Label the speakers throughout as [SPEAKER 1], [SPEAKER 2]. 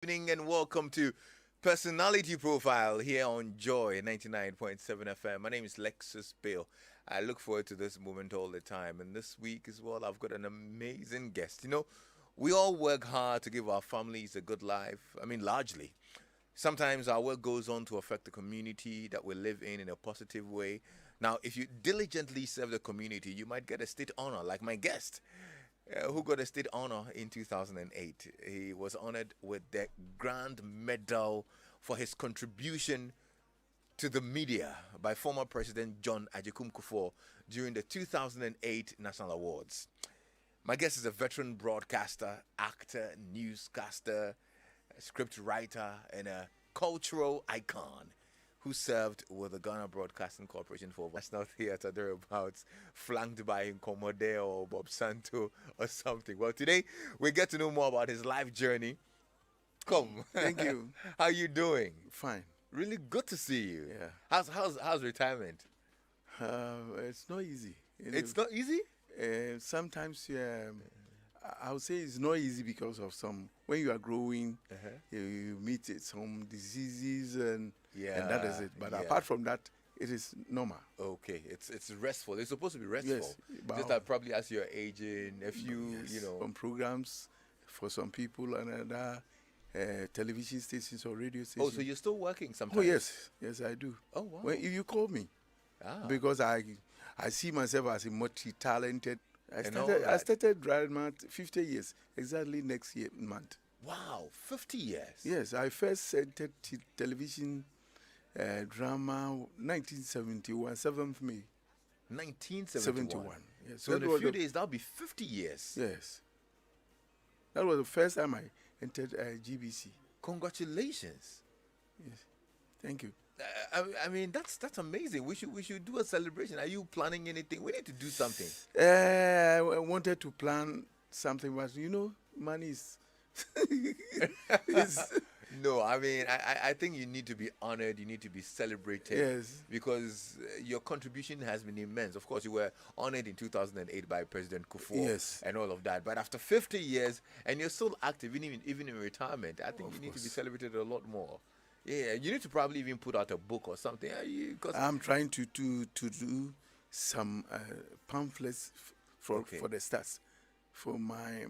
[SPEAKER 1] Evening and welcome to Personality Profile here on Joy 99.7 FM. My name is Lexis Bill. I look forward to this moment all the time. And this week as well, I've got an amazing guest. We all work hard to give our families a good life. I mean, largely. Sometimes our work goes on to affect the community that we live in a positive way. Now, if you diligently serve the community, you might get a state honor, like my guest who got a state honor in 2008. He was honored with the Grand Medal for his contribution to the media by former President John Ajekum Kufuor during the 2008 National Awards. My guest is a veteran broadcaster, actor, newscaster, a script writer, and a cultural icon who served with the Ghana Broadcasting Corporation for National Theatre thereabouts, flanked by Incomode or Bob Santo or something. Well, today we get to know more about his life journey. Come.
[SPEAKER 2] Thank you.
[SPEAKER 1] How you doing?
[SPEAKER 2] Fine.
[SPEAKER 1] Really good to see you.
[SPEAKER 2] Yeah.
[SPEAKER 1] How's retirement?
[SPEAKER 2] It's not easy.
[SPEAKER 1] It's not easy?
[SPEAKER 2] Sometimes I would say it's not easy because of when you are growing, you meet some diseases and that is it. But apart from that, it is normal.
[SPEAKER 1] Okay, it's restful. It's supposed to be restful.
[SPEAKER 2] Yes,
[SPEAKER 1] just that probably as you're aging,
[SPEAKER 2] some programs for some people and other television stations or radio stations.
[SPEAKER 1] Oh, so you're still working sometimes?
[SPEAKER 2] Oh yes, I do.
[SPEAKER 1] Oh wow.
[SPEAKER 2] If you call me, because I see myself as a multi-talented. I started drama 50 years, exactly next year month.
[SPEAKER 1] Wow, 50 years.
[SPEAKER 2] Yes, I first entered television drama 1971, 7th May.
[SPEAKER 1] 1971.
[SPEAKER 2] Yes.
[SPEAKER 1] So in a few days, that'll be 50 years.
[SPEAKER 2] Yes. That was the first time I entered GBC.
[SPEAKER 1] Congratulations.
[SPEAKER 2] Yes. Thank you.
[SPEAKER 1] I mean, that's amazing. We should do a celebration. Are you planning anything? We need to do something.
[SPEAKER 2] I wanted to plan something, but money is.
[SPEAKER 1] No, I mean, I think you need to be honored. You need to be celebrated.
[SPEAKER 2] Yes.
[SPEAKER 1] Because your contribution has been immense. Of course, you were honored in 2008 by President Kufuor.
[SPEAKER 2] Yes.
[SPEAKER 1] And all of that. But after 50 years, and you're still active, even in retirement, I think you need to be celebrated a lot more. Yeah, you need to probably even put out a book or something.
[SPEAKER 2] I'm trying to do some pamphlets for the stars for my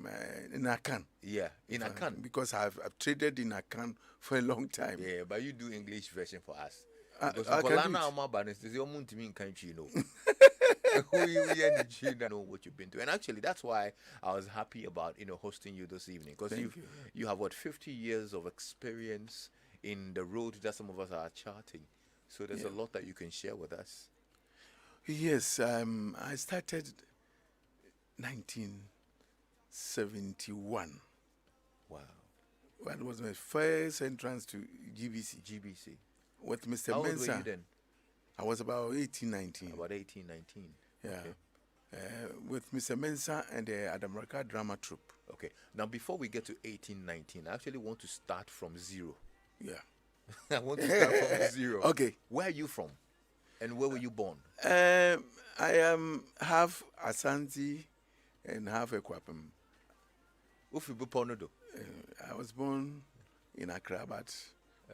[SPEAKER 2] in Akan.
[SPEAKER 1] Yeah, in Akan.
[SPEAKER 2] Because I've traded in Akan for a long time.
[SPEAKER 1] Yeah, but you do English version for us.
[SPEAKER 2] Because
[SPEAKER 1] I can know what you've been doing. And actually, that's why I was happy about hosting you this evening, because you have 50 years of experience in the road that some of us are charting. So there's a lot that you can share with us.
[SPEAKER 2] Yes, I started 1971.
[SPEAKER 1] Wow.
[SPEAKER 2] That was my first entrance to GBC. With Mr.
[SPEAKER 1] How
[SPEAKER 2] Mensah.
[SPEAKER 1] old were you then?
[SPEAKER 2] I was about 18, 19.
[SPEAKER 1] About 18, 19.
[SPEAKER 2] Yeah.
[SPEAKER 1] Okay.
[SPEAKER 2] With Mr. Mensah and the Adamraka Drama Troupe.
[SPEAKER 1] Okay. Now, before we get to 18, 19, I actually want to start from zero.
[SPEAKER 2] Yeah.
[SPEAKER 1] I want to start from zero.
[SPEAKER 2] Okay.
[SPEAKER 1] Where are you from? And where were you born?
[SPEAKER 2] I am half Asante and half Ekwapem. I was born in Accra, but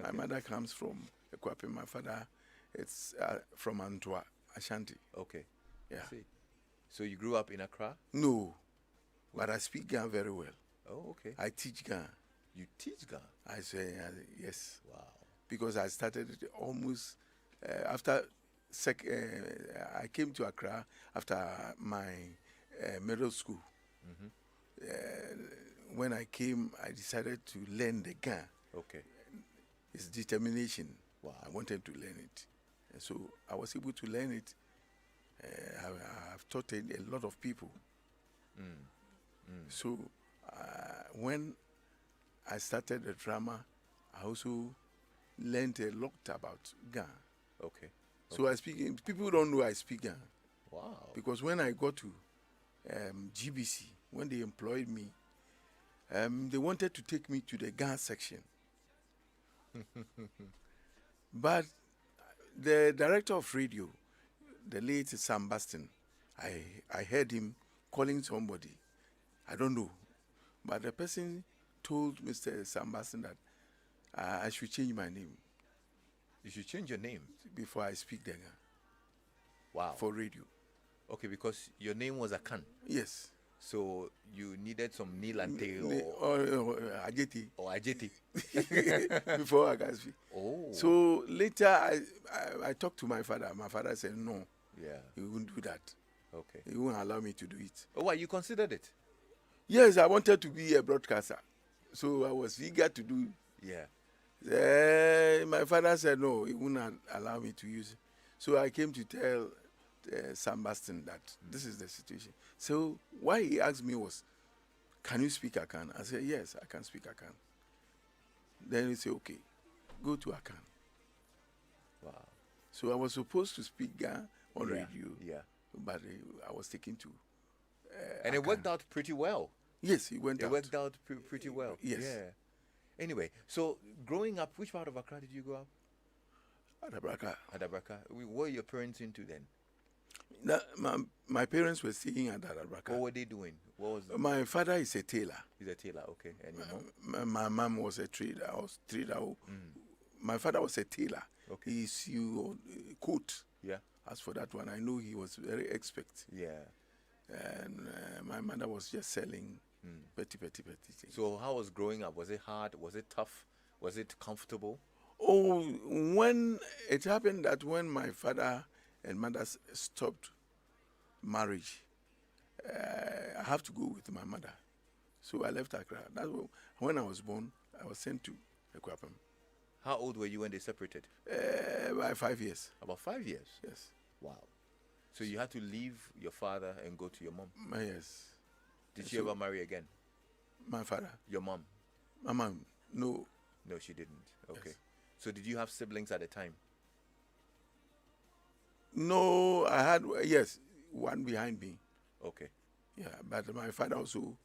[SPEAKER 2] my mother comes from Ekwapem. My father is from Antwa, Ashanti.
[SPEAKER 1] Okay.
[SPEAKER 2] Yeah.
[SPEAKER 1] I see. So you grew up in Accra?
[SPEAKER 2] No, but I speak Ghana very well.
[SPEAKER 1] Oh, okay.
[SPEAKER 2] I teach Ghana.
[SPEAKER 1] You teach Ghana?
[SPEAKER 2] I say yes.
[SPEAKER 1] Wow.
[SPEAKER 2] Because I started it almost after I came to Accra after my middle school. When I came, I decided to learn the Ghana.
[SPEAKER 1] Okay.
[SPEAKER 2] It's determination.
[SPEAKER 1] Wow.
[SPEAKER 2] I wanted to learn it. And so I was able to learn it. I've taught a lot of people. So when I started the drama, I also learned a lot about Ghana.
[SPEAKER 1] Okay.
[SPEAKER 2] So I speak. People don't know I speak Ghana.
[SPEAKER 1] Wow.
[SPEAKER 2] Because when I got to GBC, when they employed me, they wanted to take me to the Ghana section. But the director of radio, the late Sam Baston, I heard him calling somebody. I don't know. But the person told Mr. Sam Baston that I should change my name.
[SPEAKER 1] You should change your name
[SPEAKER 2] before I speak Denga.
[SPEAKER 1] Wow.
[SPEAKER 2] For radio.
[SPEAKER 1] Okay, because your name was Akan.
[SPEAKER 2] Yes.
[SPEAKER 1] So you needed some Nilante
[SPEAKER 2] or Ajeti.
[SPEAKER 1] Or Ajeti.
[SPEAKER 2] Before I can speak.
[SPEAKER 1] Oh.
[SPEAKER 2] So later I talked to my father. My father said no.
[SPEAKER 1] Yeah.
[SPEAKER 2] He wouldn't do that.
[SPEAKER 1] Okay.
[SPEAKER 2] He wouldn't allow me to do it.
[SPEAKER 1] Oh, why? You considered it?
[SPEAKER 2] Yes, I wanted to be a broadcaster. So I was eager to do.
[SPEAKER 1] Yeah.
[SPEAKER 2] My father said no, he wouldn't allow me to use it. So I came to tell Sam Baston that this is the situation. So why he asked me was, can you speak Akan? I said, yes, I can speak Akan. Then he said, okay, go to Akan.
[SPEAKER 1] Wow.
[SPEAKER 2] So I was supposed to speak Ga on radio.
[SPEAKER 1] Yeah.
[SPEAKER 2] But I was taken to
[SPEAKER 1] and
[SPEAKER 2] Akan.
[SPEAKER 1] It worked out pretty well.
[SPEAKER 2] Yes, it went out.
[SPEAKER 1] It worked out pretty well.
[SPEAKER 2] Yes.
[SPEAKER 1] Yeah. Anyway, so growing up, which part of Accra did you grow up?
[SPEAKER 2] Adabraka.
[SPEAKER 1] Adabraka. What were your parents into then?
[SPEAKER 2] My parents were staying at Adabraka.
[SPEAKER 1] What were they doing? What was
[SPEAKER 2] my father is a tailor.
[SPEAKER 1] He's a tailor, okay. And your mom?
[SPEAKER 2] My mom was a trader. I was trader. My father was a tailor.
[SPEAKER 1] Okay.
[SPEAKER 2] He sewed coat.
[SPEAKER 1] Yeah.
[SPEAKER 2] As for that one, I know he was very expert.
[SPEAKER 1] Yeah.
[SPEAKER 2] And my mother was just selling petty things.
[SPEAKER 1] So how was growing up? Was it hard? Was it tough? Was it comfortable?
[SPEAKER 2] Oh, when it happened that when my father and mother stopped marriage, I have to go with my mother. So I left Accra. That's when I was born. I was sent to Ekwapam.
[SPEAKER 1] How old were you when they separated?
[SPEAKER 2] By 5 years.
[SPEAKER 1] About 5 years?
[SPEAKER 2] Yes.
[SPEAKER 1] Wow. So you had to leave your father and go to your mom?
[SPEAKER 2] Yes.
[SPEAKER 1] Did she ever marry again?
[SPEAKER 2] My father?
[SPEAKER 1] Your mom?
[SPEAKER 2] My mom? No.
[SPEAKER 1] No, she didn't. Okay.
[SPEAKER 2] Yes.
[SPEAKER 1] So did you have siblings at the time?
[SPEAKER 2] No, I had, yes, one behind me.
[SPEAKER 1] Okay.
[SPEAKER 2] Yeah, but my father also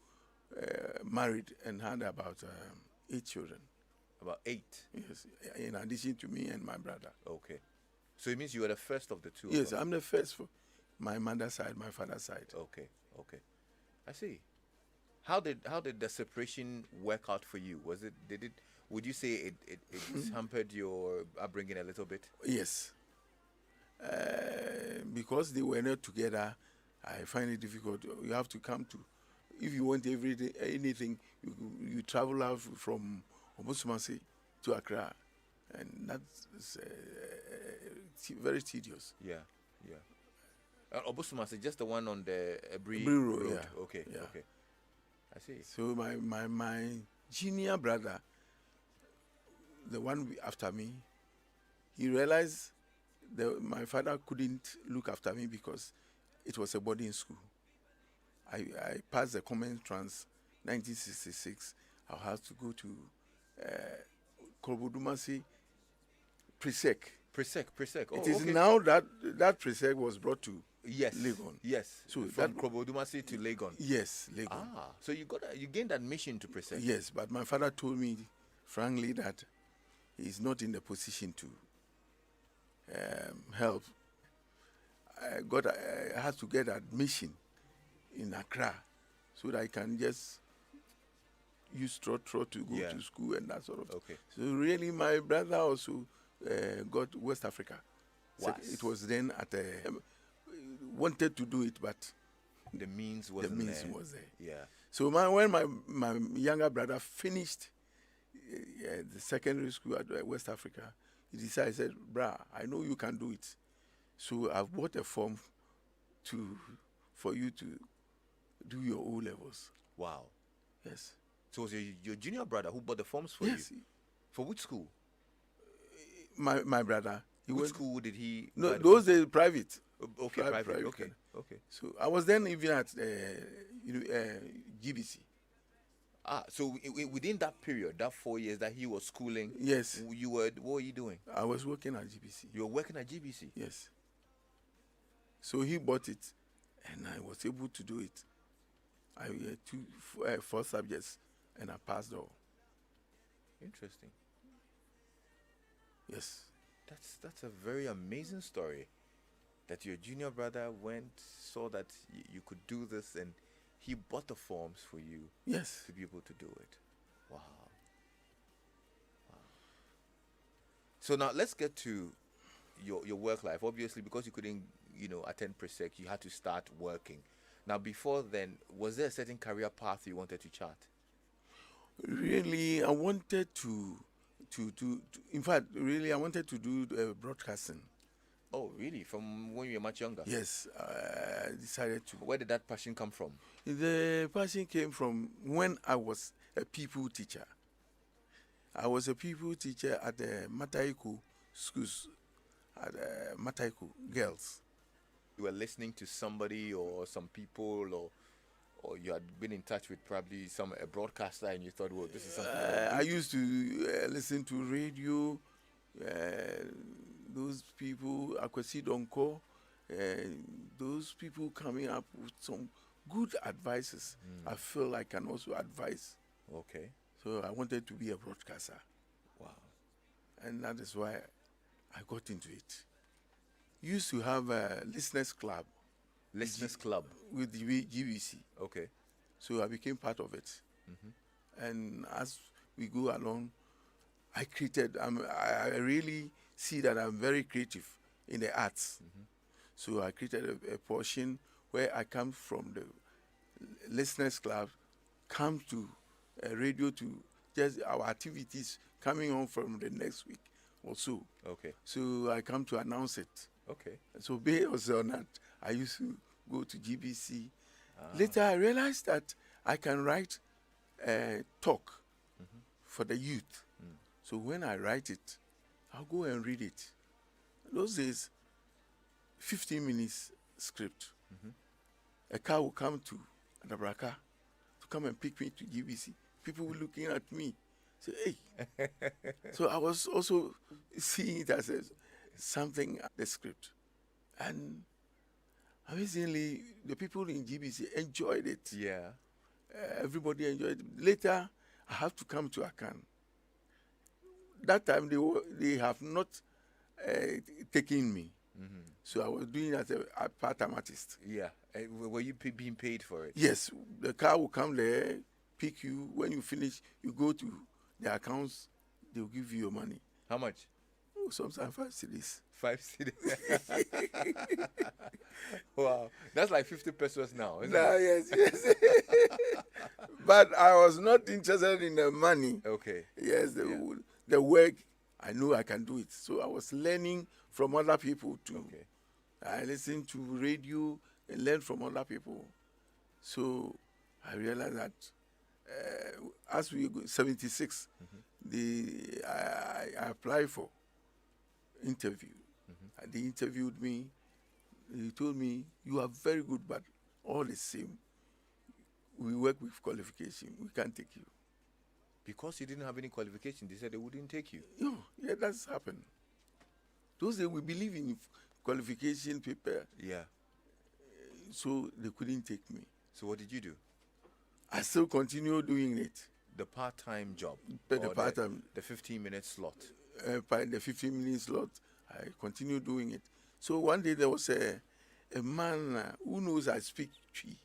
[SPEAKER 2] married and had about 8 children.
[SPEAKER 1] About 8?
[SPEAKER 2] Yes, in addition to me and my brother.
[SPEAKER 1] Okay. So it means you were the first of the two?
[SPEAKER 2] Yes, I'm the first for my mother's side, my father's side.
[SPEAKER 1] Okay, okay. I see. How did the separation work out for you? Would you say it hampered your upbringing a little bit?
[SPEAKER 2] Yes. Because they were not together, I find it difficult. You have to come to, if you want anything, you travel out from Obosumasi to Accra, and that's very tedious.
[SPEAKER 1] Yeah, yeah. Obosumasi, just the one on the Ebri
[SPEAKER 2] Road.
[SPEAKER 1] Yeah. Okay,
[SPEAKER 2] yeah.
[SPEAKER 1] Okay. I see.
[SPEAKER 2] So my junior brother, the one after me, he realized my father couldn't look after me because it was a boarding school. I passed the common trans 1966. I had to go to Kolbodumasi Presec.
[SPEAKER 1] Presec. Oh,
[SPEAKER 2] it is
[SPEAKER 1] okay.
[SPEAKER 2] now that Presec was brought to Legon.
[SPEAKER 1] Yes.
[SPEAKER 2] So
[SPEAKER 1] from Kolbodumasi to Legon.
[SPEAKER 2] Yes, Legon.
[SPEAKER 1] Ah, so you gained admission to Presec.
[SPEAKER 2] Yes, but my father told me frankly that he is not in the position to help. I had to get admission in Accra so that I can just use trot to go to school and that sort of.
[SPEAKER 1] Okay.
[SPEAKER 2] So really, my brother also got West Africa. So it was then wanted to do it, but
[SPEAKER 1] the means wasn't there.
[SPEAKER 2] Was there.
[SPEAKER 1] Yeah.
[SPEAKER 2] So when my younger brother finished the secondary school at West Africa, he said, "Brah, I know you can do it. So I've bought a form for you to do your O levels."
[SPEAKER 1] Wow.
[SPEAKER 2] Yes.
[SPEAKER 1] So it was your junior brother who bought the forms for
[SPEAKER 2] you?
[SPEAKER 1] For which school?
[SPEAKER 2] My brother.
[SPEAKER 1] Which school did he?
[SPEAKER 2] No, those days private.
[SPEAKER 1] Okay, private. Okay.
[SPEAKER 2] So I was then even at GBC.
[SPEAKER 1] Ah, so within that period, that 4 years that he was schooling,
[SPEAKER 2] yes,
[SPEAKER 1] what were you doing?
[SPEAKER 2] I was working at GBC.
[SPEAKER 1] You were working at GBC?
[SPEAKER 2] Yes. So he bought it, and I was able to do it. I had 4 subjects, and I passed all.
[SPEAKER 1] Interesting.
[SPEAKER 2] Yes.
[SPEAKER 1] That's a very amazing story. That your junior brother saw that you could do this, and he bought the forms for you.
[SPEAKER 2] Yes.
[SPEAKER 1] To be able to do it. Wow. So now let's get to your work life. Obviously, because you couldn't, attend Presec, you had to start working. Now, before then, was there a certain career path you wanted to chart?
[SPEAKER 2] Really, I wanted to in fact, really, I wanted to do broadcasting.
[SPEAKER 1] Oh, really? From when you were much younger?
[SPEAKER 2] Yes, I decided to.
[SPEAKER 1] Where did that passion come from?
[SPEAKER 2] The passion came from when I was a people teacher. I was a people teacher at the Mataiku schools, at Mataiku girls.
[SPEAKER 1] You were listening to somebody or some people, or you had been in touch with probably a broadcaster, and you thought, well, this is something.
[SPEAKER 2] I used to listen to radio. Those people, Akwesi Donko, those people coming up with some good advices. I feel I can also advise.
[SPEAKER 1] Okay.
[SPEAKER 2] So I wanted to be a broadcaster.
[SPEAKER 1] Wow.
[SPEAKER 2] And that is why I got into it. Used to have a listeners club.
[SPEAKER 1] Listeners club?
[SPEAKER 2] With the GBC.
[SPEAKER 1] Okay.
[SPEAKER 2] So I became part of it. And as we go along, I really see that I'm very creative in the arts. So I created a portion where I come from the listeners club, come to radio to just our activities coming on from the next week or so.
[SPEAKER 1] Okay.
[SPEAKER 2] So I come to announce it.
[SPEAKER 1] Okay.
[SPEAKER 2] So based on that, I used to go to GBC. Later, I realized that I can write talk for the youth. So when I write it, I'll go and read it. Those days, 15 minutes script. A car will come to Adabraka to come and pick me to GBC. People were looking at me, say, hey. So I was also seeing it as something, the script. And amazingly, the people in GBC enjoyed it.
[SPEAKER 1] Yeah.
[SPEAKER 2] Everybody enjoyed it. Later, I have to come to Akan. That time, they have not taken me. So I was doing it as a part-time artist.
[SPEAKER 1] Yeah. Were you being paid for it?
[SPEAKER 2] Yes. The car will come there, pick you. When you finish, you go to the accounts, they'll give you your money.
[SPEAKER 1] How much?
[SPEAKER 2] Oh, sometimes 5 cedis.
[SPEAKER 1] 5 cedis. Wow. That's like 50 pesos now, isn't it?
[SPEAKER 2] Yes. But I was not interested in the money.
[SPEAKER 1] Okay.
[SPEAKER 2] Yes, the work, I know I can do it. So I was learning from other people too.
[SPEAKER 1] Okay.
[SPEAKER 2] I listened to radio and learned from other people. So I realized that as we go, 76, I applied for interview. They interviewed me. They told me, you are very good, but all the same, we work with qualification. We can't take you.
[SPEAKER 1] Because you didn't have any qualification, they said they wouldn't take you.
[SPEAKER 2] No, yeah, that's happened. Those days we believe in qualification paper.
[SPEAKER 1] Yeah.
[SPEAKER 2] So they couldn't take me.
[SPEAKER 1] So what did you do?
[SPEAKER 2] I still continue doing it.
[SPEAKER 1] The part-time job?
[SPEAKER 2] The part-time.
[SPEAKER 1] The 15-minute slot?
[SPEAKER 2] The 15-minute slot, I continue doing it. So one day there was a man who knows I speak Twi.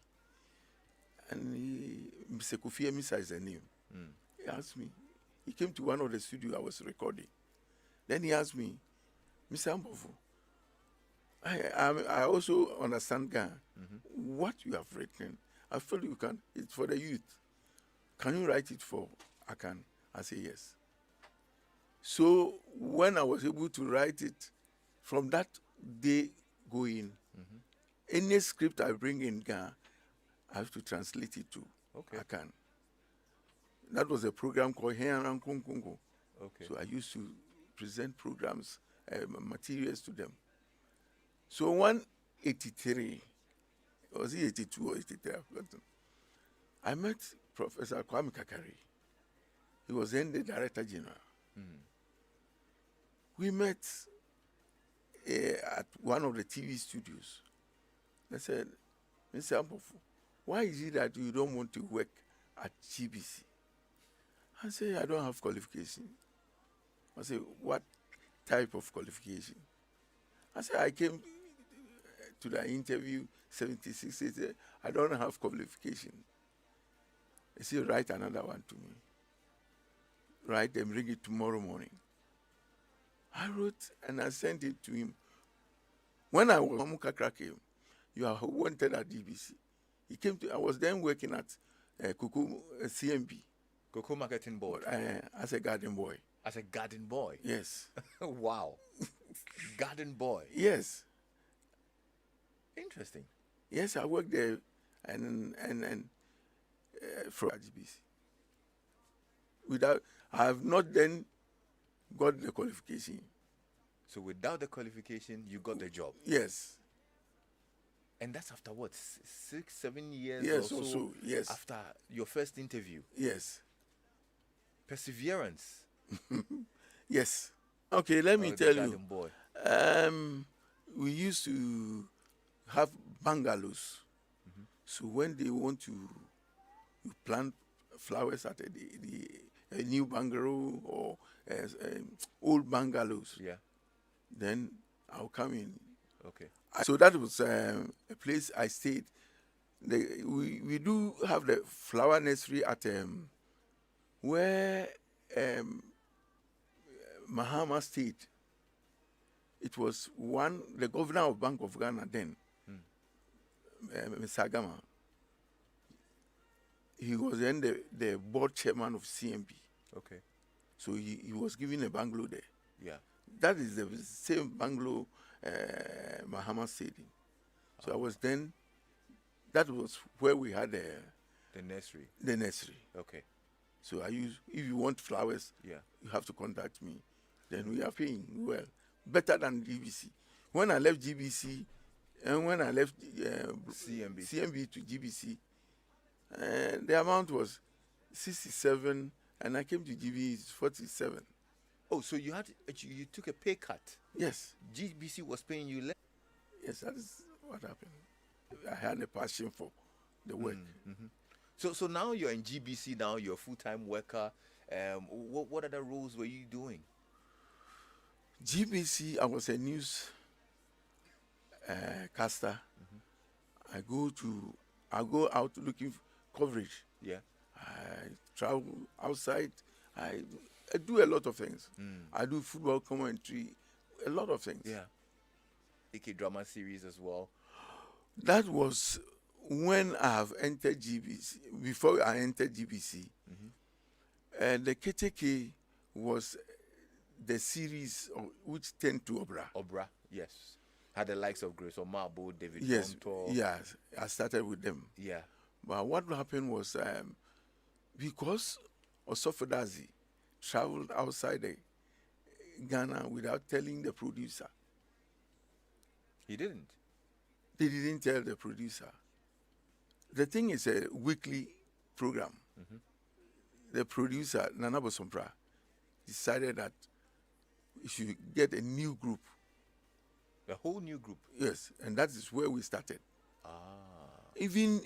[SPEAKER 2] And Mr. Kofi Emisa is the name. He asked me. He came to one of the studios I was recording. Then he asked me, Mr. Ampofo, I also understand Ghana. What you have written, I feel you can. It's for the youth. Can you write it for Akan? I say yes. So when I was able to write it, from that day going, any script I bring in Ghana, I have to translate it to Akan. That was a program called Hearan Kunkungo.
[SPEAKER 1] Okay.
[SPEAKER 2] So I used to present programs, materials to them. So 183, was it 82 or 83? I met Professor Kwame Kakari. He was then the Director General. We met at one of the TV studios. I said, Mr. Ampofo, why is it that you don't want to work at GBC? I said, I don't have qualification. I said, what type of qualification? I said, I came to the interview 76. He said, I don't have qualification. He said, write another one to me. Write and bring it tomorrow morning. I wrote and I sent it to him. When I was Mamukakra came, you are wanted at GBC. He came to. I was then working at Kuku CMB.
[SPEAKER 1] Cocoa Marketing Board.
[SPEAKER 2] As a garden boy.
[SPEAKER 1] As a garden boy?
[SPEAKER 2] Yes.
[SPEAKER 1] Wow. Garden boy?
[SPEAKER 2] Yes.
[SPEAKER 1] Interesting.
[SPEAKER 2] Yes, I worked there and from GBC. I have not then got the qualification.
[SPEAKER 1] So without the qualification, you got the job?
[SPEAKER 2] Yes.
[SPEAKER 1] And that's after what, 6, 7 years
[SPEAKER 2] yes,
[SPEAKER 1] or so?
[SPEAKER 2] Yes.
[SPEAKER 1] After your first interview?
[SPEAKER 2] Yes.
[SPEAKER 1] Perseverance?
[SPEAKER 2] Yes. Okay, let me tell you.
[SPEAKER 1] Boy.
[SPEAKER 2] We used to have bungalows. Mm-hmm. So when they want to plant flowers at a new bungalow or old bungalows,
[SPEAKER 1] yeah,
[SPEAKER 2] then I'll come in.
[SPEAKER 1] Okay.
[SPEAKER 2] So that was a place I stayed. We do have the flower nursery at where Mahama stayed. It was the governor of Bank of Ghana then, Mr. Agama. He was then the board chairman of CMB.
[SPEAKER 1] Okay.
[SPEAKER 2] So he was given a bungalow there.
[SPEAKER 1] Yeah.
[SPEAKER 2] That is the same bungalow Mahama stayed in. So I was then, that was where we had the
[SPEAKER 1] nursery.
[SPEAKER 2] The nursery.
[SPEAKER 1] Okay.
[SPEAKER 2] So if you want flowers,
[SPEAKER 1] yeah,
[SPEAKER 2] you have to contact me. Then we are paying well, better than GBC. When I left GBC, and when I left CMB to GBC, the amount was 67, and I came to GB, it's 47.
[SPEAKER 1] Oh, so you took a pay cut?
[SPEAKER 2] Yes.
[SPEAKER 1] GBC was paying you less?
[SPEAKER 2] Yes, that is what happened. I had a passion for the work.
[SPEAKER 1] Mm-hmm. So now you're in GBC now, you're a full-time worker. What other roles were you doing?
[SPEAKER 2] GBC, I was a news caster. Mm-hmm. I go out looking for coverage.
[SPEAKER 1] Yeah.
[SPEAKER 2] I travel outside. I do a lot of things. I do football commentary, a lot of things.
[SPEAKER 1] Yeah. AK drama series as well.
[SPEAKER 2] That was when I have entered GBC. Before I entered GBC, the KTK was the series which turned to Obra.
[SPEAKER 1] Obra, yes. Had the likes of Grace Omabo, David Bonto.
[SPEAKER 2] Yes, I started with them.
[SPEAKER 1] Yeah.
[SPEAKER 2] But what happened was because Osofodazi traveled outside Ghana without telling the producer.
[SPEAKER 1] He didn't?
[SPEAKER 2] They didn't tell the producer. The thing is a weekly program. Mm-hmm. The producer, Nana Bosompra, decided that we should get a new group.
[SPEAKER 1] A whole new group?
[SPEAKER 2] Yes, and that is where we started.
[SPEAKER 1] Ah.
[SPEAKER 2] Even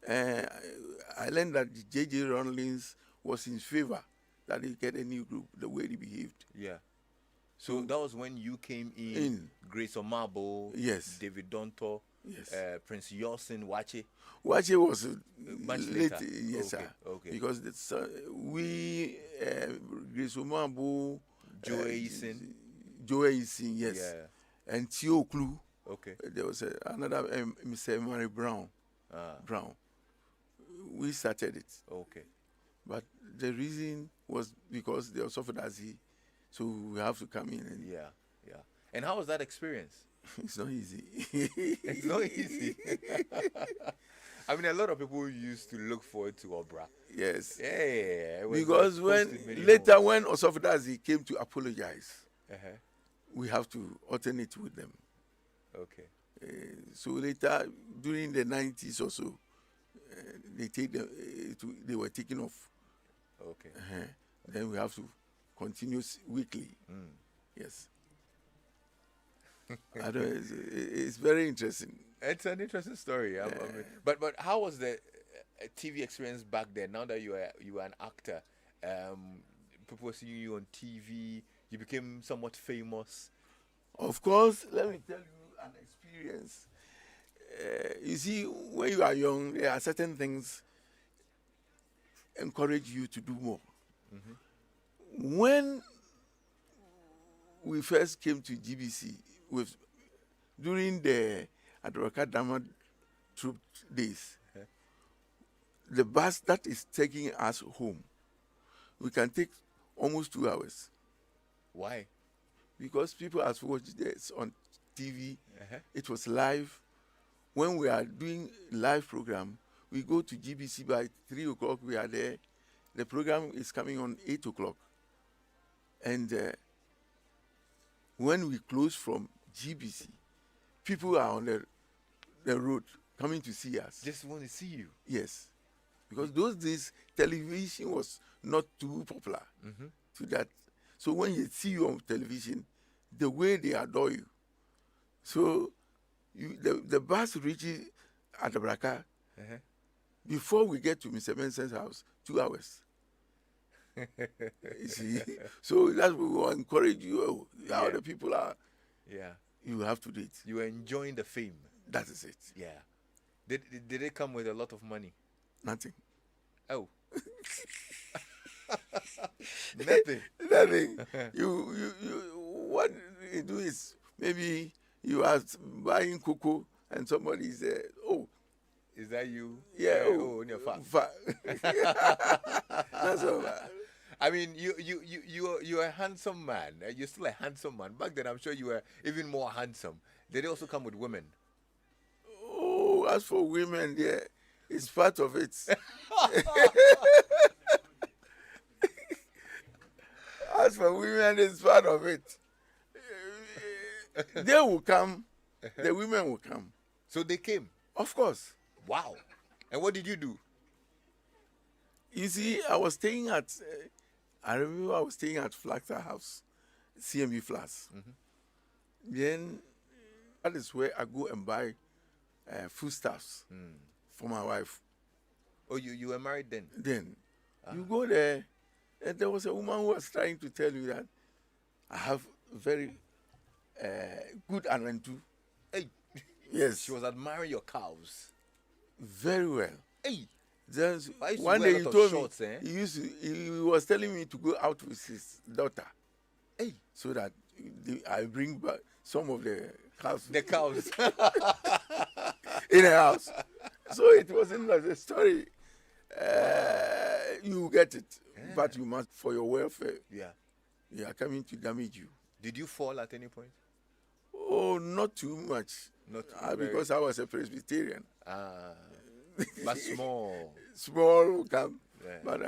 [SPEAKER 2] I learned that J.J. Rawlings was in favor that he get a new group, the way he behaved.
[SPEAKER 1] Yeah. So that was when you came in. Grace Omabo,
[SPEAKER 2] yes.
[SPEAKER 1] David Donto,
[SPEAKER 2] yes.
[SPEAKER 1] Prince Yosin, Wache.
[SPEAKER 2] Wache was
[SPEAKER 1] much
[SPEAKER 2] late,
[SPEAKER 1] later.
[SPEAKER 2] Yes,
[SPEAKER 1] okay.
[SPEAKER 2] sir.
[SPEAKER 1] Okay.
[SPEAKER 2] Because Grace Omabo,
[SPEAKER 1] Joe Eason,
[SPEAKER 2] yes,
[SPEAKER 1] yeah.
[SPEAKER 2] and Tio Klu.
[SPEAKER 1] Okay.
[SPEAKER 2] There was another Mr. Mary Brown. Brown. We started it.
[SPEAKER 1] Okay.
[SPEAKER 2] But the reason was because they were suffered as so we have to come in. And
[SPEAKER 1] yeah. And how was that experience?
[SPEAKER 2] It's not easy.
[SPEAKER 1] It's not easy. I mean, a lot of people used to look forward to Obra.
[SPEAKER 2] Yes.
[SPEAKER 1] Yeah.
[SPEAKER 2] Because when Osofodazi came to apologize, we have to alternate with them.
[SPEAKER 1] Okay.
[SPEAKER 2] So later, during the 90s or so, they were taken off.
[SPEAKER 1] Okay.
[SPEAKER 2] Then we have to continue weekly. Yes. It's very interesting.
[SPEAKER 1] It's an interesting story. I mean, but how was the TV experience back then? Now that you were an actor, people were seeing you on TV. You became somewhat famous.
[SPEAKER 2] Of course, let me tell you an experience. You see, when you are young, there are certain things encourage you to do more. Mm-hmm. When we first came to GBC during the Adraka Dama troop days. The bus that is taking us home, we can take almost 2 hours.
[SPEAKER 1] Why?
[SPEAKER 2] Because people have watched this on TV. It was live. When we are doing live program, we go to GBC by 3 o'clock. We are there. The program is coming on 8 o'clock. And when we close from GBC, people are on the road coming to see us.
[SPEAKER 1] Just want to see you.
[SPEAKER 2] Yes. Because those days, television was not too popular to that. So when you see you on television, the way they adore you. So the bus reaches Atabraka. Before we get to Mr. Benson's house, 2 hours. You see? So that's what we will encourage you. How the people are.
[SPEAKER 1] Yeah.
[SPEAKER 2] You have to do it.
[SPEAKER 1] You are enjoying the fame.
[SPEAKER 2] That is it.
[SPEAKER 1] Yeah. Did it come with a lot of money?
[SPEAKER 2] Nothing.
[SPEAKER 1] Oh. Nothing.
[SPEAKER 2] Nothing. You what you do is maybe you are buying cocoa and somebody says, "Oh,
[SPEAKER 1] is that you?"
[SPEAKER 2] Yeah.
[SPEAKER 1] On your fat.
[SPEAKER 2] That's all.
[SPEAKER 1] I mean, you're a handsome man. You're still a handsome man. Back then, I'm sure you were even more handsome. Did they also come with women?
[SPEAKER 2] Oh, as for women, yeah, it's part of it. As for women, it's part of it. They will come. The women will come.
[SPEAKER 1] So they came?
[SPEAKER 2] Of course.
[SPEAKER 1] Wow. And what did you do?
[SPEAKER 2] You see, I was staying at, I remember I was staying at Flaxter House, CMB Flats. Then that is where I go and buy foodstuffs for my wife.
[SPEAKER 1] Oh, you were married then?
[SPEAKER 2] Then you go there, and there was a woman who was trying to tell you that I have very good arantu.
[SPEAKER 1] Hey.
[SPEAKER 2] Yes.
[SPEAKER 1] She was admiring your cows.
[SPEAKER 2] Very well.
[SPEAKER 1] Hey.
[SPEAKER 2] Then one day he told
[SPEAKER 1] shorts,
[SPEAKER 2] me he was telling me to go out with his daughter.
[SPEAKER 1] Hey.
[SPEAKER 2] So that I bring back some of the cows.
[SPEAKER 1] The cows.
[SPEAKER 2] In the house. So it wasn't like a story. You get it. Yeah. But you must, for your welfare.
[SPEAKER 1] Yeah.
[SPEAKER 2] They are coming to damage you.
[SPEAKER 1] Did you fall at any point?
[SPEAKER 2] Oh, not too much.
[SPEAKER 1] Not
[SPEAKER 2] because I was a Presbyterian.
[SPEAKER 1] But small.
[SPEAKER 2] Small will come.
[SPEAKER 1] Yeah.
[SPEAKER 2] But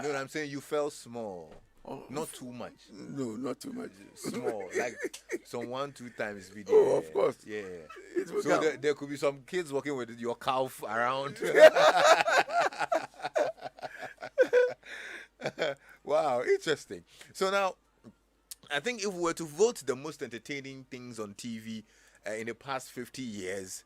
[SPEAKER 1] no, I'm saying you fell small. Oh, not too much.
[SPEAKER 2] No, not too much.
[SPEAKER 1] Small, like some 1-2 times video.
[SPEAKER 2] Oh, of course.
[SPEAKER 1] Yeah. So there could be some kids walking with your cow around. Wow, interesting. So now, I think if we were to vote the most entertaining things on TV in the past 50 years,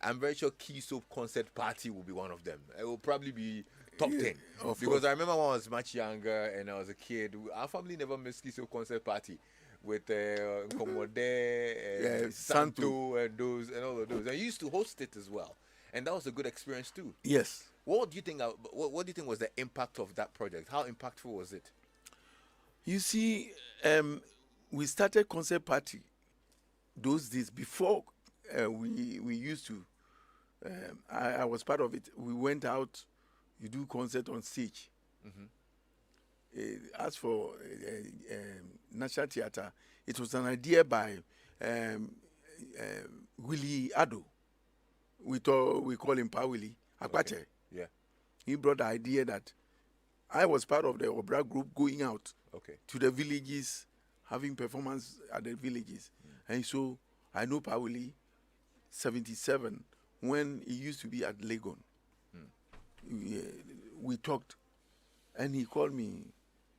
[SPEAKER 1] I'm very sure Key Soap Concert Party will be one of them. It will probably be top 10. Because I remember when I was much younger and I was a kid, our family never missed Key Soap Concert Party with Komode, Santo, and all of those. I used to host it as well, and that was a good experience too.
[SPEAKER 2] Yes.
[SPEAKER 1] What do you think? What do you think was the impact of that project? How impactful was it?
[SPEAKER 2] You see, we started Concert Party those days before we used to. I was part of it. We went out. You do concert on stage. As for National Theatre, it was an idea by Willie Addo. We call him Pa Willie Akwache.
[SPEAKER 1] Okay. Yeah.
[SPEAKER 2] He brought the idea that I was part of the Obra group going out to the villages, having performance at the villages. And so I know Pa Willie 77 when he used to be at Legon. We talked, and he called me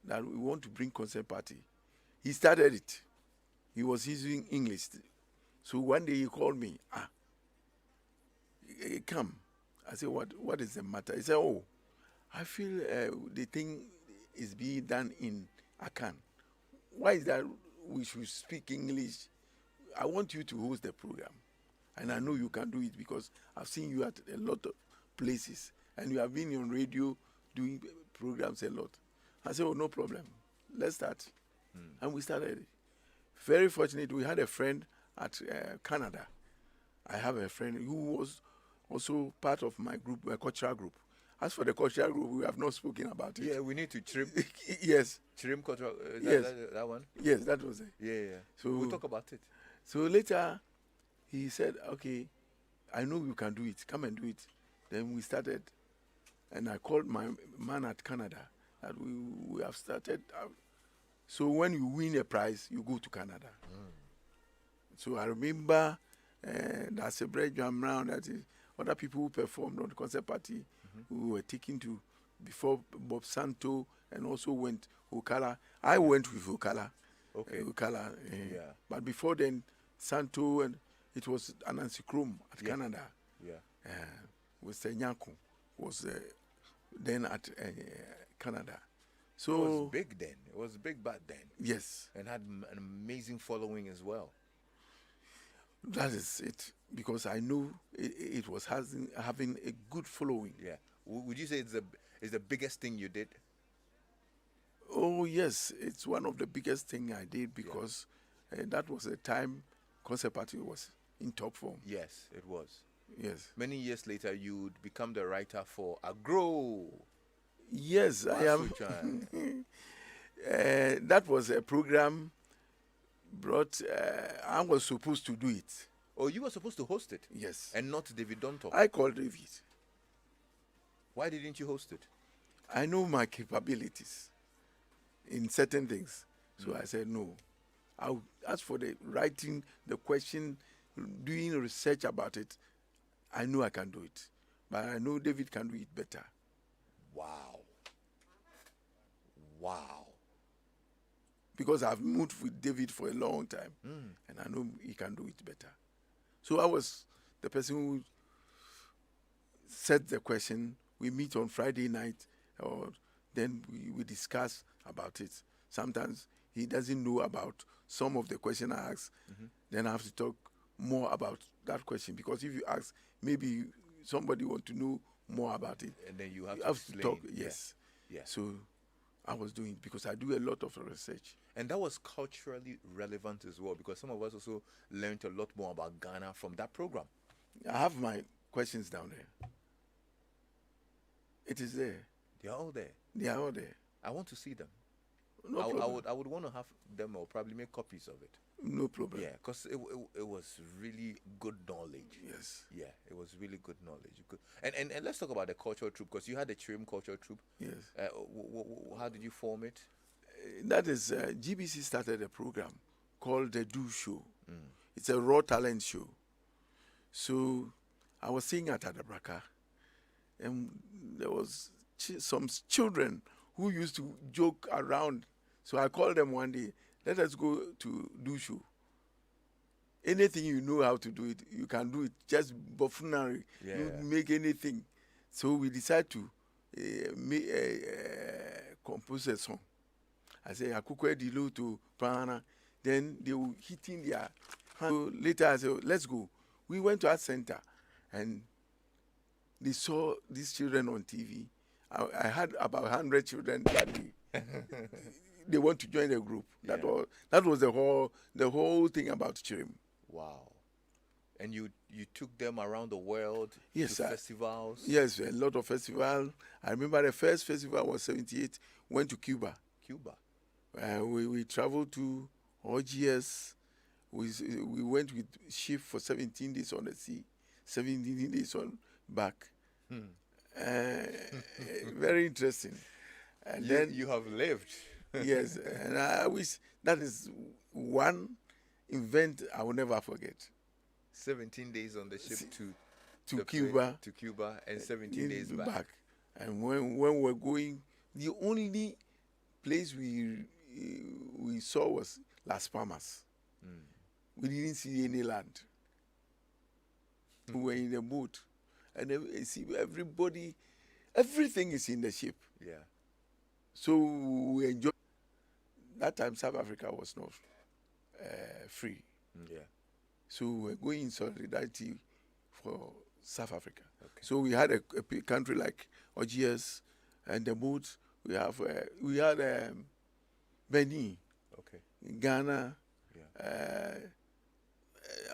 [SPEAKER 2] that we want to bring Concert Party. He started it. He was using English. So one day he called me, come. I said, what is the matter? He said, oh, I feel the thing is being done in Akan. Why is that we should speak English? I want you to host the program. And I know you can do it because I've seen you at a lot of places. And you have been on radio doing programs a lot. I said, oh, no problem. Let's start. And we started. Very fortunate, we had a friend at Canada. I have a friend who was also part of my group, my cultural group. As for the cultural group, we have not spoken about it.
[SPEAKER 1] Yeah, we need to trim.
[SPEAKER 2] Yes.
[SPEAKER 1] Trim cultural.
[SPEAKER 2] Yes.
[SPEAKER 1] That one?
[SPEAKER 2] Yes, that was it.
[SPEAKER 1] Yeah.
[SPEAKER 2] So
[SPEAKER 1] we'll talk about it.
[SPEAKER 2] So later, he said, okay, I know you can do it. Come and do it. Then we started. And I called my man at Canada that we have started. So when you win a prize, you go to Canada. So I remember that's a bread jam round that is other people who performed on the concert party who were taken to before Bob Santo and also went Okala. I went with Okala.
[SPEAKER 1] Okay.
[SPEAKER 2] Okala.
[SPEAKER 1] Yeah.
[SPEAKER 2] But before then, Santo and it was Anansi Krom at Canada.
[SPEAKER 1] Yeah.
[SPEAKER 2] With Nyanko was then at Canada. So
[SPEAKER 1] it was big then. It was big back then.
[SPEAKER 2] Yes.
[SPEAKER 1] And had an amazing following as well.
[SPEAKER 2] That is it. Because I knew it was having a good following.
[SPEAKER 1] Yeah. Would you say it's the biggest thing you did?
[SPEAKER 2] Oh, yes. It's one of the biggest thing I did because that was the time concert party was in top form.
[SPEAKER 1] Yes, it was.
[SPEAKER 2] Yes.
[SPEAKER 1] Many years later, you'd become the writer for Agro.
[SPEAKER 2] Yes, I am. That was a program brought. I was supposed to do it.
[SPEAKER 1] Oh, you were supposed to host it?
[SPEAKER 2] Yes.
[SPEAKER 1] And not David Donto?
[SPEAKER 2] I called David.
[SPEAKER 1] Why didn't you host it?
[SPEAKER 2] I know my capabilities in certain things. So I said, no. I'll ask for the writing, the question, doing research about it. I know I can do it. But I know David can do it better.
[SPEAKER 1] Wow.
[SPEAKER 2] Because I've moved with David for a long time. And I know he can do it better. So I was the person who set the question. We meet on Friday night, or then we discuss about it. Sometimes he doesn't know about some of the question I ask. Then I have to talk more about that question, because if you ask, maybe somebody want to know more about it.
[SPEAKER 1] And then you have
[SPEAKER 2] to talk. Yes.
[SPEAKER 1] Yeah.
[SPEAKER 2] So I was doing it because I do a lot of research.
[SPEAKER 1] And that was culturally relevant as well, because some of us also learned a lot more about Ghana from that program.
[SPEAKER 2] I have my questions down there. It is there.
[SPEAKER 1] They are all there.
[SPEAKER 2] They are all there.
[SPEAKER 1] I want to see them.
[SPEAKER 2] No problem.
[SPEAKER 1] I would want to have them, or probably make copies of it.
[SPEAKER 2] No problem.
[SPEAKER 1] Yeah, because it was really good knowledge.
[SPEAKER 2] Yes.
[SPEAKER 1] Yeah, it was really good knowledge. And let's talk about the cultural troupe, because you had the Trim cultural troupe.
[SPEAKER 2] Yes.
[SPEAKER 1] How did you form it?
[SPEAKER 2] That is, GBC started a program called the Do Show. It's a raw talent show. So I was singing at Adabraka, and there was some children who used to joke around. So I called them one day, let us go to Do Show. Anything you know how to do it, you can do it. Just buffoonery.
[SPEAKER 1] Yeah.
[SPEAKER 2] You make anything. So we decided to compose a song. I say, Akukwe Dilo to Pana. Then they were hitting their hand. So later I said, let's go. We went to our center, and they saw these children on TV. I had about 100 children that day. They want to join the group.
[SPEAKER 1] Yeah.
[SPEAKER 2] That was the whole thing about Chirim.
[SPEAKER 1] Wow. And you took them around the world to festivals?
[SPEAKER 2] Yes, a lot of festivals. I remember the first festival was 78, went to Cuba. We traveled to OGS. We went with ship for 17 days on the sea, 17 days on back. Very interesting. And then
[SPEAKER 1] you have lived.
[SPEAKER 2] Yes, and I wish that is one event I will never forget.
[SPEAKER 1] 17 days on the ship
[SPEAKER 2] to Cuba.
[SPEAKER 1] To Cuba, and 17 days back.
[SPEAKER 2] And when we were going, the only place we saw was Las Palmas. We didn't see any land. We were in the boat, and see everything is in the ship.
[SPEAKER 1] Yeah.
[SPEAKER 2] So we enjoyed. That time South Africa was not free.
[SPEAKER 1] Yeah.
[SPEAKER 2] So we were going in solidarity for South Africa.
[SPEAKER 1] Okay.
[SPEAKER 2] So we had a country like OGS and the boat. We had Benin.
[SPEAKER 1] Okay.
[SPEAKER 2] Ghana,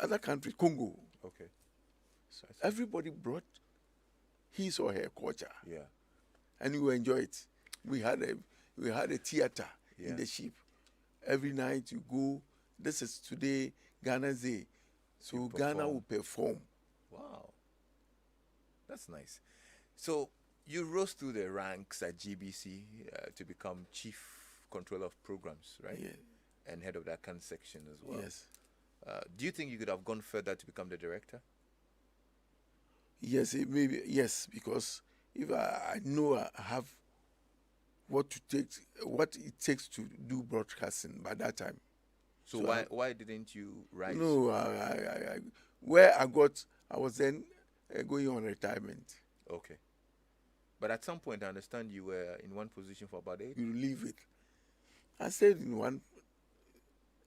[SPEAKER 2] other countries, Congo.
[SPEAKER 1] Okay. So
[SPEAKER 2] Everybody brought his or her culture.
[SPEAKER 1] Yeah.
[SPEAKER 2] And you enjoy it. We had a theater in the ship. Every night you go. This is today Ghana's Day, so Ghana will perform.
[SPEAKER 1] Wow, that's nice. So you rose through the ranks at GBC to become chief controller of programs, right?
[SPEAKER 2] Yeah.
[SPEAKER 1] And head of that CAN section as well.
[SPEAKER 2] Yes.
[SPEAKER 1] Do you think you could have gone further to become the director?
[SPEAKER 2] Yes, it may be, yes, because if I know I have what it takes to do broadcasting by that time.
[SPEAKER 1] So why didn't you rise?
[SPEAKER 2] No, where I was then going on retirement.
[SPEAKER 1] Okay. But at some point, I understand you were in one position for about 8.
[SPEAKER 2] You leave it. I stayed in one.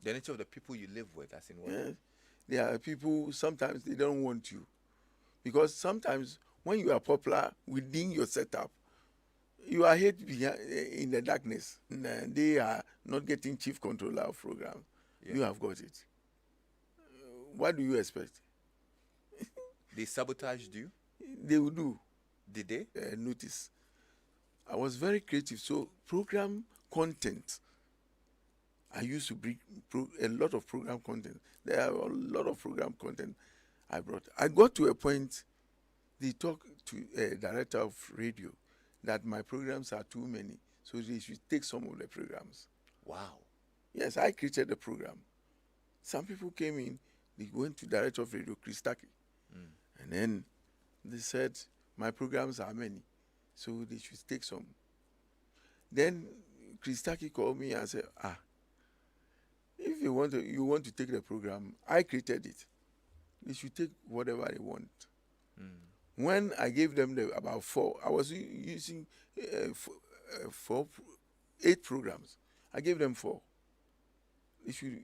[SPEAKER 1] The nature of the people you live with, as in what?
[SPEAKER 2] Yeah, there are people, sometimes they don't want you. Because sometimes when you are popular within your setup, you are hid in the darkness. And they are not getting chief controller of program. Yeah. You have got it. What do you expect?
[SPEAKER 1] They sabotaged you?
[SPEAKER 2] They will do.
[SPEAKER 1] Did they?
[SPEAKER 2] Notice. I was very creative. So program content, I used to bring a lot of program content. There are a lot of program content I brought. I got to a point, they talked to a director of radio that my programs are too many, so they should take some of the programs.
[SPEAKER 1] Wow.
[SPEAKER 2] Yes, I created the program. Some people came in, they went to director of radio, Chris Taki. And then they said, my programs are many, so they should take some. Then Chris Taki called me and said, if you want to take the program, I created it. They should take whatever they want. When I gave them about 4, I was using 8 programs. I gave them 4. They should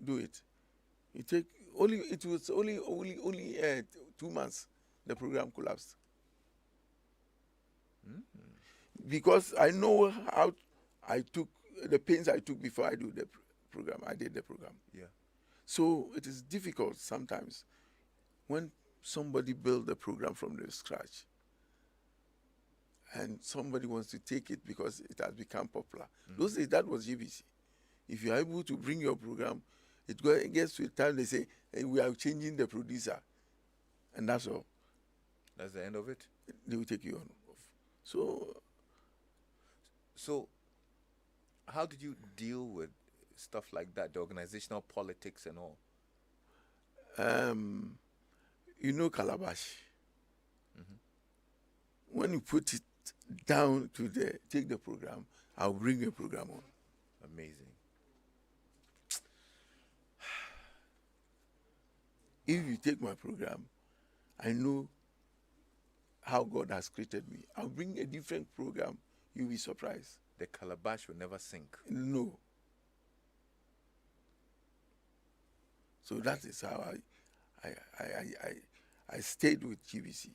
[SPEAKER 2] do it. It was only 2 months. The program collapsed. Because I know how I took the pains I took before I do the program. I did the program.
[SPEAKER 1] Yeah.
[SPEAKER 2] So it is difficult sometimes when somebody builds the program from the scratch and somebody wants to take it because it has become popular. Those days, that was GBC. If you are able to bring your program, it gets to a time they say, hey, we are changing the producer. And that's all.
[SPEAKER 1] That's the end of it?
[SPEAKER 2] They will take you on.
[SPEAKER 1] So how did you deal with stuff like that, the organizational politics and all?
[SPEAKER 2] You know Calabash. When you put it down to take the program, I'll bring a program on.
[SPEAKER 1] Amazing.
[SPEAKER 2] If you take my program, I know how God has created me. I'll bring a different program. You'll be surprised.
[SPEAKER 1] The calabash will never sink.
[SPEAKER 2] No. So that is how I stayed with GBC.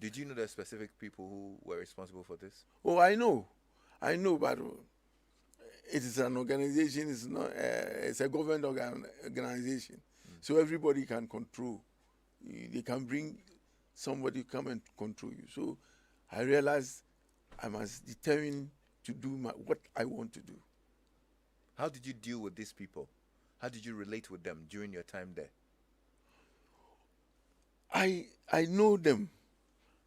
[SPEAKER 1] Did you know the specific people who were responsible for this?
[SPEAKER 2] Oh, I know, but it is an organization. It's not. It's a government organization, so everybody can control. They can bring somebody come and control you. So I realized I must determine to do what I want to do.
[SPEAKER 1] How did you deal with these people? How did you relate with them during your time there?
[SPEAKER 2] I know them,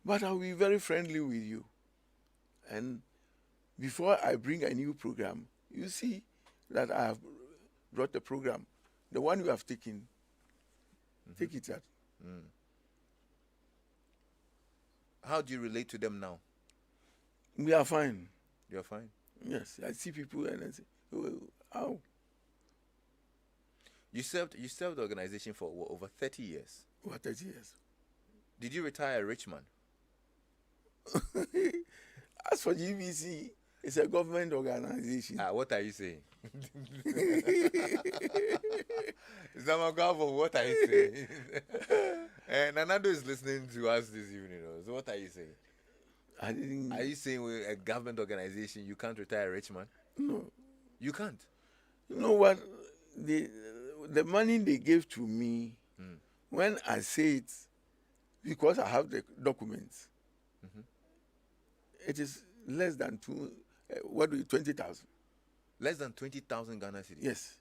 [SPEAKER 2] but I'll be very friendly with you. And before I bring a new program, you see that I have brought the program. The one you have taken, take it out.
[SPEAKER 1] How do you relate to them now?
[SPEAKER 2] We are fine.
[SPEAKER 1] You're fine?
[SPEAKER 2] Yes. I see people and I say, oh, how?
[SPEAKER 1] You served the organization for over 30 years.
[SPEAKER 2] Over 30 years.
[SPEAKER 1] Did you retire a rich man?
[SPEAKER 2] As for GBC, it's a government organization.
[SPEAKER 1] What are you saying? Amankwa-Ampofo, what are you saying? And Nanado is listening to us this evening. So what are you saying? Are you saying with a government organization you can't retire a rich man?
[SPEAKER 2] No.
[SPEAKER 1] You can't?
[SPEAKER 2] You know what? The money they gave to me, when I say it, because I have the documents, it is less than 20,000.
[SPEAKER 1] Less than 20,000 Ghana cedis.
[SPEAKER 2] Yes.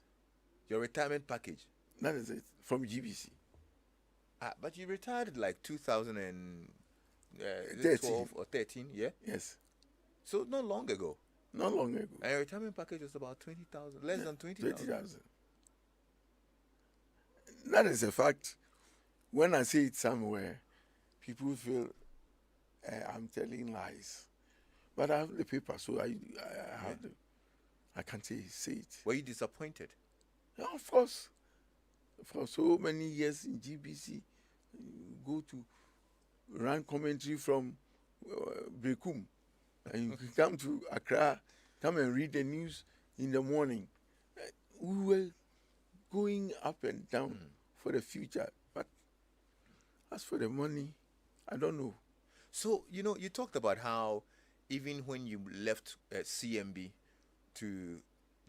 [SPEAKER 1] Your retirement package.
[SPEAKER 2] That is it, from GBC.
[SPEAKER 1] But you retired like 2012 or 13, yeah?
[SPEAKER 2] Yes.
[SPEAKER 1] So not long ago.
[SPEAKER 2] Not long ago.
[SPEAKER 1] And your retirement package was about 20,000, less than 20,000.
[SPEAKER 2] 20,000. That is a fact. When I say it somewhere, people feel I'm telling lies. But I have the paper, so I have the. I can't say it.
[SPEAKER 1] Were you disappointed?
[SPEAKER 2] Yeah, of course. For so many years in GBC, go to run commentary from Brekum, and you come to Accra, come and read the news in the morning. We were going up and down for the future, but as for the money, I don't know.
[SPEAKER 1] So, you talked about how even when you left CMB to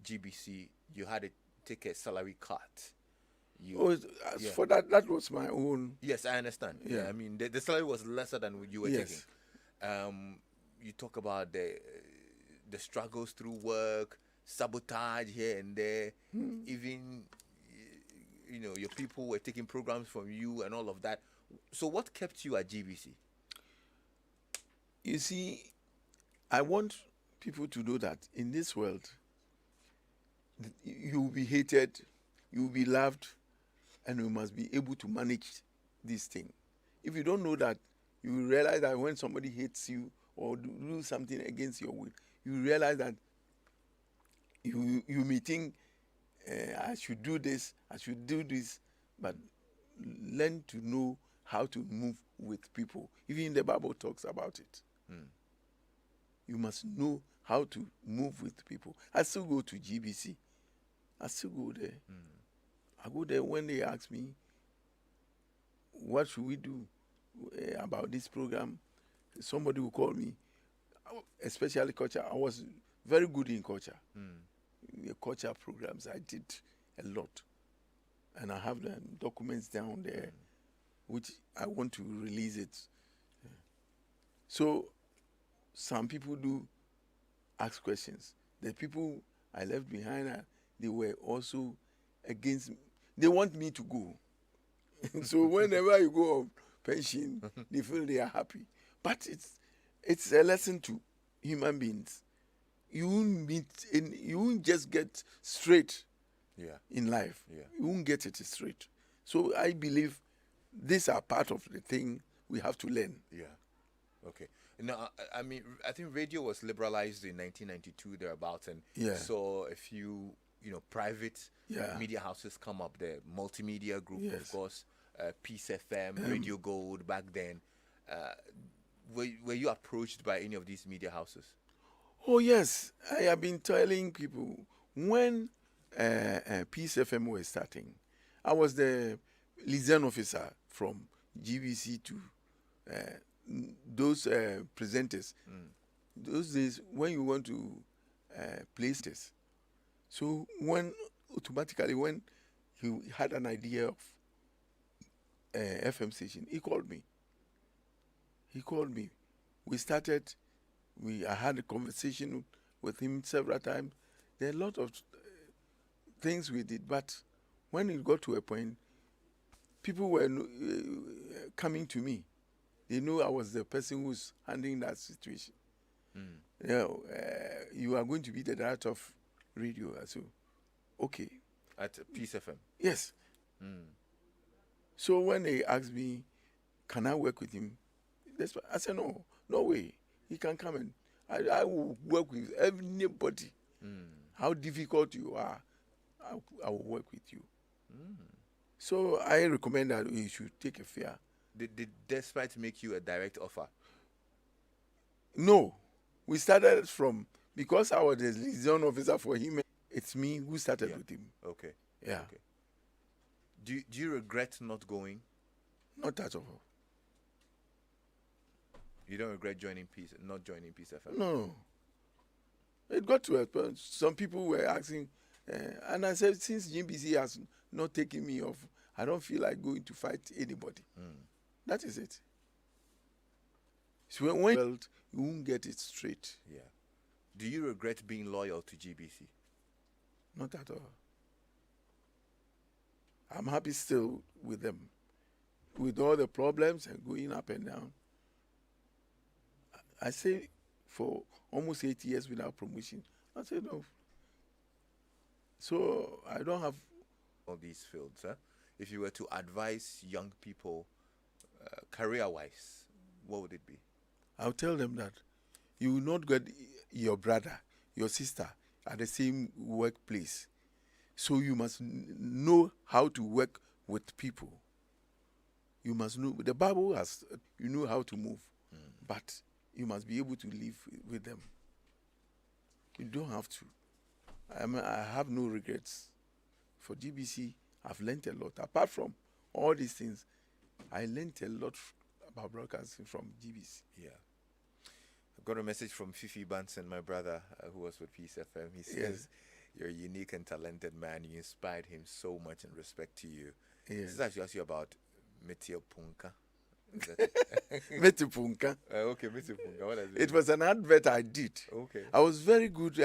[SPEAKER 1] GBC, you had to take a salary cut.
[SPEAKER 2] For that was my own.
[SPEAKER 1] Yes, I understand.
[SPEAKER 2] Yeah.
[SPEAKER 1] I mean, the salary was lesser than you were taking. You talk about the struggles through work, sabotage here and there. Even, your people were taking programs from you and all of that. So what kept you at GBC?
[SPEAKER 2] You see, I want people to know that in this world, you will be hated, you will be loved, and you must be able to manage this thing. If you don't know that, you will realize that when somebody hates you or do something against your will, you realize that you may think, I should do this, but learn to know how to move with people. Even the Bible talks about it. You must know how to move with people. I still go to GBC. I still go there. I go there when they ask me, what should we do about this program? Somebody will call me, especially culture. I was very good in culture. The culture programs, I did a lot. And I have the documents down there, which I want to release it. So some people do ask questions. The people I left behind, they were also against me. They want me to go. So whenever you go on pension, they feel they are happy. But it's a lesson to human beings. You won't just get straight in life. You won't get it straight. So I believe these are part of the thing we have to learn.
[SPEAKER 1] Okay. Now, I mean, I think radio was liberalized in 1992 thereabouts, and saw a few, private media houses come up. The multimedia group, of course, Peace FM, Radio Gold back then. Were you approached by any of these media houses?
[SPEAKER 2] Oh yes, I have been telling people when Peace FM was starting, I was the liaison officer from GBC to those presenters. Those days when you want to place this, so automatically when he had an idea of FM station, he called me. We started. I had a conversation with him several times. There are a lot of things we did, but when it got to a point, people were coming to me. They knew I was the person who's handling that situation. You are going to be the director of radio. So, okay.
[SPEAKER 1] At Peace FM?
[SPEAKER 2] Yes. So when they asked me, can I work with him? I said, no way. He can come and I will work with anybody. How difficult you are, I will work with you. So I recommend that you should take a fair.
[SPEAKER 1] Did Despite make you a direct offer?
[SPEAKER 2] No. We started because I was the liaison officer for him. It's me who started with him.
[SPEAKER 1] Okay.
[SPEAKER 2] Yeah.
[SPEAKER 1] Okay. Do you regret not going?
[SPEAKER 2] Not at all.
[SPEAKER 1] You don't regret not joining Peace FM?
[SPEAKER 2] No. It got to a point. Some people were asking, And I said, since GBC has not taken me off, I don't feel like going to fight anybody. That is it. So when you won't get it straight.
[SPEAKER 1] Yeah. Do you regret being loyal to GBC?
[SPEAKER 2] Not at all. I'm happy still with them. With all the problems and going up and down. I say for almost 8 years without promotion. I said no. So I don't have
[SPEAKER 1] all these fields. Huh? If you were to advise young people career-wise, what would it be?
[SPEAKER 2] I'll tell them that you will not get your brother, your sister at the same workplace. So you must know how to work with people. You must know. The Bible has, you know how to move, but you must be able to live with them. You don't have to. I have no regrets. For GBC, I've learned a lot. Apart from all these things, I learned a lot about broadcasting from GBC.
[SPEAKER 1] Yeah. I've got a message from Fifi Banson, my brother, who was with Peace FM. He says, you're a unique and talented man. You inspired him so much, and respect to you.
[SPEAKER 2] Yes.
[SPEAKER 1] This is actually asking you about Metio Punka.
[SPEAKER 2] Metio Punka.
[SPEAKER 1] Okay, Metio Punka. What is it?
[SPEAKER 2] It was an advert I did.
[SPEAKER 1] Okay.
[SPEAKER 2] I was very good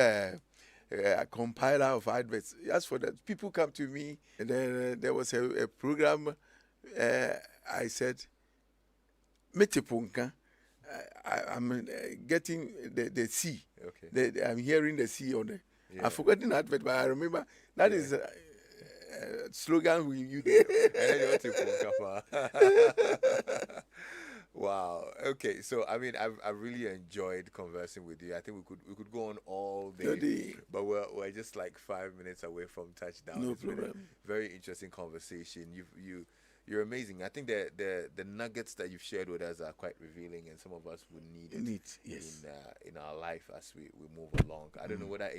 [SPEAKER 2] compiler of adverts. As for that, people come to me, and then there was a program. I said, Metio Punka. I'm getting the C.
[SPEAKER 1] Okay.
[SPEAKER 2] I'm hearing the C on the.
[SPEAKER 1] Yeah.
[SPEAKER 2] I've forgotten the advert, but I remember that is a slogan we use.
[SPEAKER 1] Wow. Okay. So I mean, I've really enjoyed conversing with you. I think we could go on all day, but we're just like 5 minutes away from touchdown.
[SPEAKER 2] No
[SPEAKER 1] It's
[SPEAKER 2] problem.
[SPEAKER 1] been a very interesting conversation. You're amazing. I think the nuggets that you've shared with us are quite revealing, and some of us would need it
[SPEAKER 2] yes.
[SPEAKER 1] in our life as we move along. I don't know whether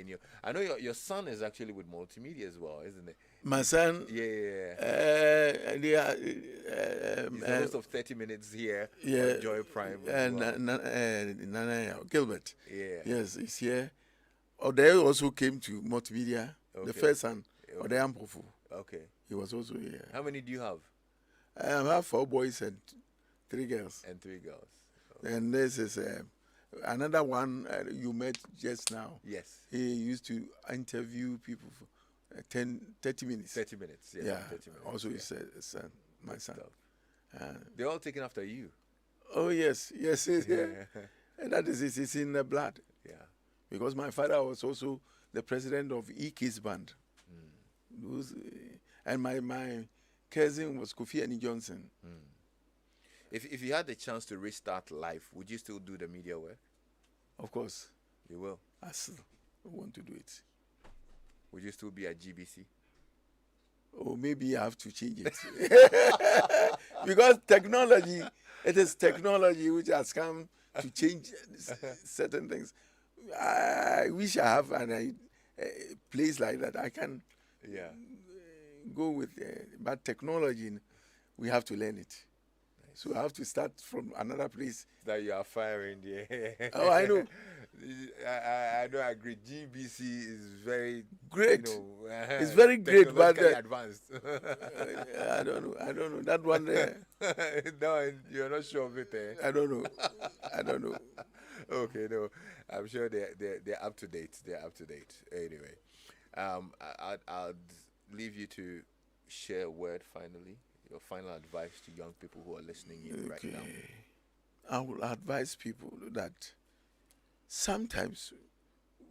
[SPEAKER 1] I know your son is actually with multimedia as well, isn't it?
[SPEAKER 2] My son.
[SPEAKER 1] Yeah.
[SPEAKER 2] They are.
[SPEAKER 1] He's the host of 30 Minutes here on Joy Prime.
[SPEAKER 2] Nana Gilbert.
[SPEAKER 1] Yeah.
[SPEAKER 2] Yes, he's here. Ode also came to multimedia.
[SPEAKER 1] Okay.
[SPEAKER 2] The first son, Amankwa-Ampofo.
[SPEAKER 1] Okay.
[SPEAKER 2] He was also here.
[SPEAKER 1] How many do you have?
[SPEAKER 2] I have 4 boys and 3 girls.
[SPEAKER 1] And 3 girls. Okay.
[SPEAKER 2] And this is another one you met just now.
[SPEAKER 1] Yes.
[SPEAKER 2] He used to interview people for 30 minutes.
[SPEAKER 1] 30 minutes. Yes,
[SPEAKER 2] Yeah.
[SPEAKER 1] 30 minutes.
[SPEAKER 2] Also, his son, my son.
[SPEAKER 1] They're all taken after you.
[SPEAKER 2] Oh yes.
[SPEAKER 1] Yeah.
[SPEAKER 2] And that is it. It's in the blood.
[SPEAKER 1] Yeah.
[SPEAKER 2] Because my father was also the president of E-Kids Band. And my cousin was Kofi Annie Johnson.
[SPEAKER 1] If you had the chance to restart life, would you still do the media work?
[SPEAKER 2] Of course.
[SPEAKER 1] You will.
[SPEAKER 2] I still want to do it.
[SPEAKER 1] Would you still be at GBC?
[SPEAKER 2] Or maybe I have to change it. Because it is technology which has come to change certain things. I wish I have a place like that. I can go with, but technology, we have to learn it. Nice. So I have to start from another place.
[SPEAKER 1] That you are firing, yeah.
[SPEAKER 2] Oh, I know.
[SPEAKER 1] I don't agree. GBC is very
[SPEAKER 2] great. It's very great, but
[SPEAKER 1] advanced.
[SPEAKER 2] I don't know. That one.
[SPEAKER 1] No, you're not sure of it.
[SPEAKER 2] I don't know.
[SPEAKER 1] Okay, no, I'm sure they're up to date. They're up to date. Anyway, I'll leave you to share a word finally. Your final advice to young people who are listening in right now.
[SPEAKER 2] I will advise people that sometimes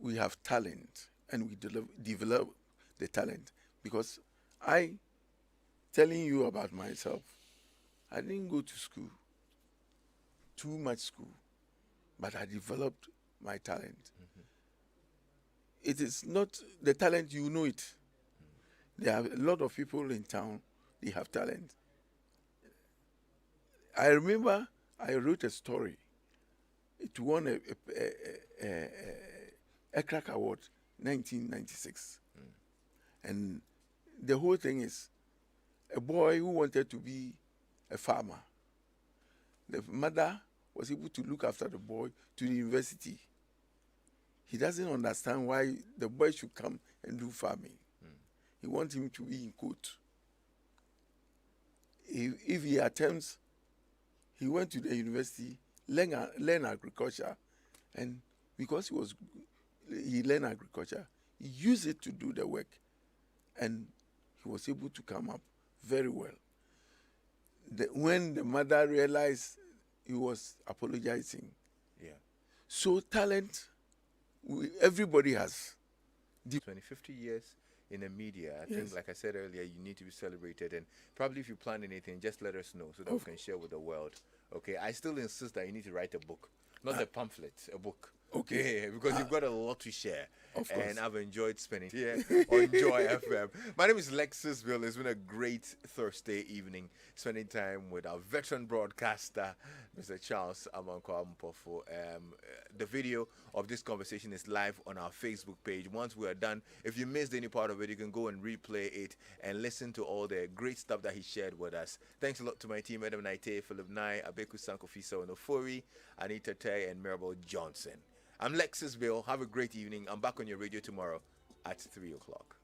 [SPEAKER 2] we have talent and we develop the talent. Because telling you about myself, I didn't go to school, too much school, but I developed my talent. It is not the talent, you know it. There are a lot of people in town, they have talent. I remember I wrote a story. It won a Crack Award, 1996. And the whole thing is a boy who wanted to be a farmer. The mother was able to look after the boy to the university. he doesn't understand why the boy should come and do farming. He wants him to be in court. If he attempts, he went to the university, learn agriculture, and because he learned agriculture, he used it to do the work, and he was able to come up very well. When the mother realized he was apologizing, so talent, everybody has.
[SPEAKER 1] 50 years in the media, I think, like I said earlier, you need to be celebrated. And probably if you plan anything, just let us know so that we can share with the world. Okay, I still insist that you need to write a book, not a pamphlet, a book. Okay, because you've got a lot to share.
[SPEAKER 2] Of course.
[SPEAKER 1] And I've enjoyed spending here on Joy FM. My name is Lexis Bill. It's been a great Thursday evening spending time with our veteran broadcaster, Mr. Charles Amankwa-Ampofo. The video of this conversation is live on our Facebook page. Once we are done, if you missed any part of it, you can go and replay it and listen to all the great stuff that he shared with us. Thanks a lot to my team, Adam Naite, Philip Nye, Abeku Sankofisa Onofori, Anita Tay, and Maribel Johnson. I'm Lexis Bill. Have a great evening. I'm back on your radio tomorrow at 3 o'clock.